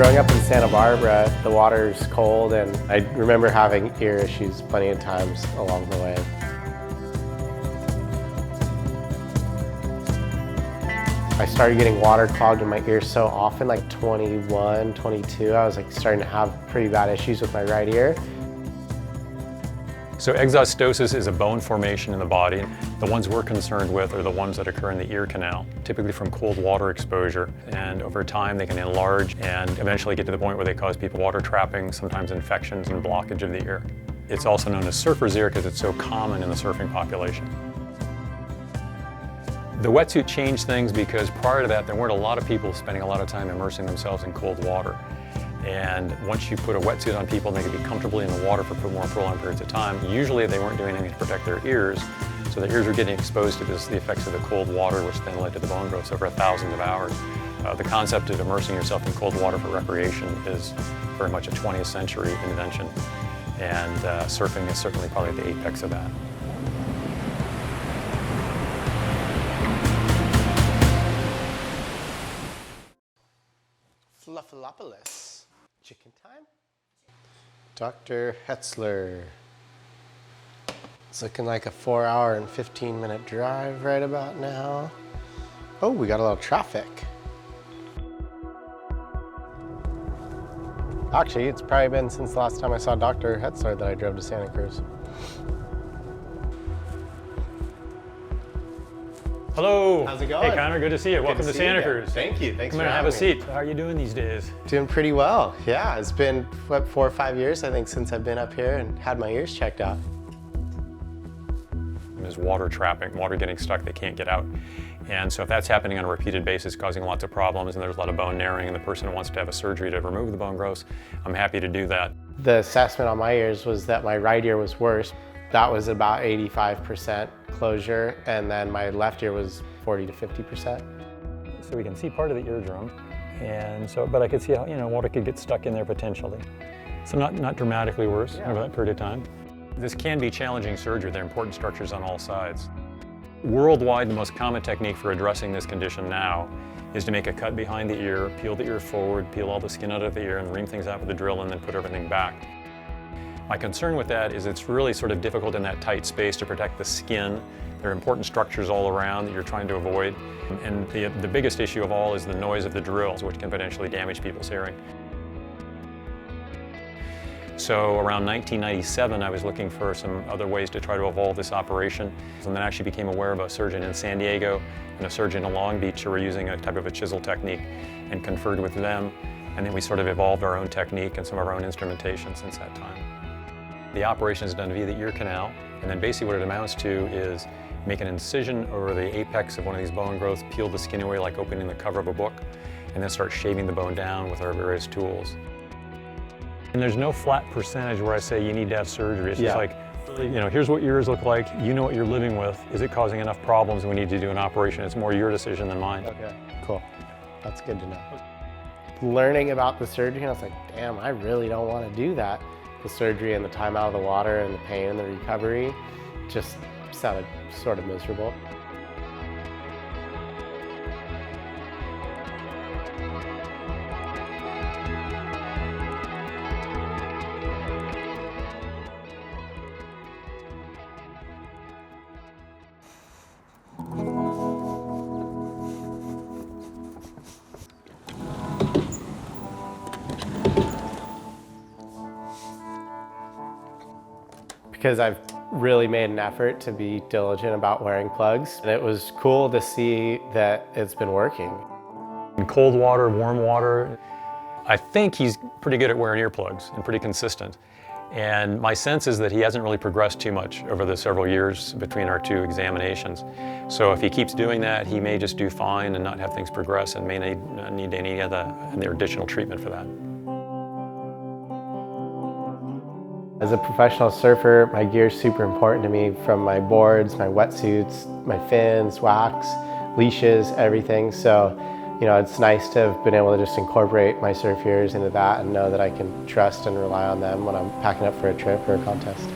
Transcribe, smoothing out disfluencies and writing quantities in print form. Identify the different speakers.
Speaker 1: Growing up in Santa Barbara, the water's cold, and I remember having ear issues plenty of times along the way. I started getting water clogged in my ears so often, like 21, 22, I was like starting to have pretty bad issues with my right ear.
Speaker 2: So exostosis is a bone formation in the body. The ones we're concerned with are the ones that occur in the ear canal, typically from cold water exposure. And over time they can enlarge and eventually get to the point where they cause people water trapping, sometimes infections and blockage of the ear. It's also known as surfer's ear because it's so common in the surfing population. The wetsuit changed things because prior to that there weren't a lot of people spending a lot of time immersing themselves in cold water. And once you put a wetsuit on people and they could be comfortably in the water for more prolonged periods of time, usually they weren't doing anything to protect their ears, so their ears were getting exposed to the effects of the cold water, which then led to the bone growth over thousands of hours. The concept of immersing yourself in cold water for recreation is very much a 20th century invention, and surfing is certainly probably the apex of that.
Speaker 1: Fluffalopolis. Chicken time? Dr. Hetzler. It's looking like a 4-hour and 15-minute drive right about now. Oh, we got a little traffic. Actually, it's probably been since the last time I saw Dr. Hetzler that I drove to Santa Cruz.
Speaker 2: Hello.
Speaker 1: How's it going?
Speaker 2: Hey Connor, good to see you. Welcome to Santa Cruz.
Speaker 1: Thank you. Thanks
Speaker 2: Come
Speaker 1: for
Speaker 2: in and have
Speaker 1: having
Speaker 2: a seat. How are you doing these days?
Speaker 1: Doing pretty well. Yeah, it's been, what, 4 or 5 years, I think, since I've been up here and had my ears checked out.
Speaker 2: There's water trapping, water getting stuck, they can't get out. And so if that's happening on a repeated basis, causing lots of problems, and there's a lot of bone narrowing, and the person wants to have a surgery to remove the bone growth, I'm happy to do that.
Speaker 1: The assessment on my ears was that my right ear was worse. That was about 85% closure, and then my left ear was 40 to 50%.
Speaker 2: So we can see part of the eardrum, and so, but I could see how, water could get stuck in there potentially. So not dramatically worse over that period of time. This can be challenging surgery. There are important structures on all sides. Worldwide, the most common technique for addressing this condition now is to make a cut behind the ear, peel the ear forward, peel all the skin out of the ear, and ream things out with a drill, and then put everything back. My concern with that is it's really sort of difficult in that tight space to protect the skin. There are important structures all around that you're trying to avoid. And the biggest issue of all is the noise of the drills, which can potentially damage people's hearing. So around 1997, I was looking for some other ways to try to evolve this operation, and then actually became aware of a surgeon in San Diego and a surgeon in Long Beach who were using a type of a chisel technique, and conferred with them. And then we sort of evolved our own technique and some of our own instrumentation since that time. The operation is done via the ear canal, and then basically what it amounts to is make an incision over the apex of one of these bone growths, peel the skin away like opening the cover of a book, and then start shaving the bone down with our various tools. And there's no flat percentage where I say you need to have surgery. It's just like, here's what your ears look like, you know what you're living with. Is it causing enough problems and we need to do an operation? It's more your decision than mine.
Speaker 1: Okay, cool. That's good to know. Learning about the surgery, I was like, damn, I really don't want to do that. The surgery and the time out of the water and the pain and the recovery just sounded sort of miserable. Because I've really made an effort to be diligent about wearing plugs. And it was cool to see that it's been working.
Speaker 2: In cold water, warm water, I think he's pretty good at wearing earplugs and pretty consistent. And my sense is that he hasn't really progressed too much over the several years between our 2 examinations. So if he keeps doing that, he may just do fine and not have things progress and may not need any other additional treatment for that.
Speaker 1: As a professional surfer, my gear is super important to me, from my boards, my wetsuits, my fins, wax, leashes, everything. So, it's nice to have been able to just incorporate my SurfEars into that and know that I can trust and rely on them when I'm packing up for a trip or a contest.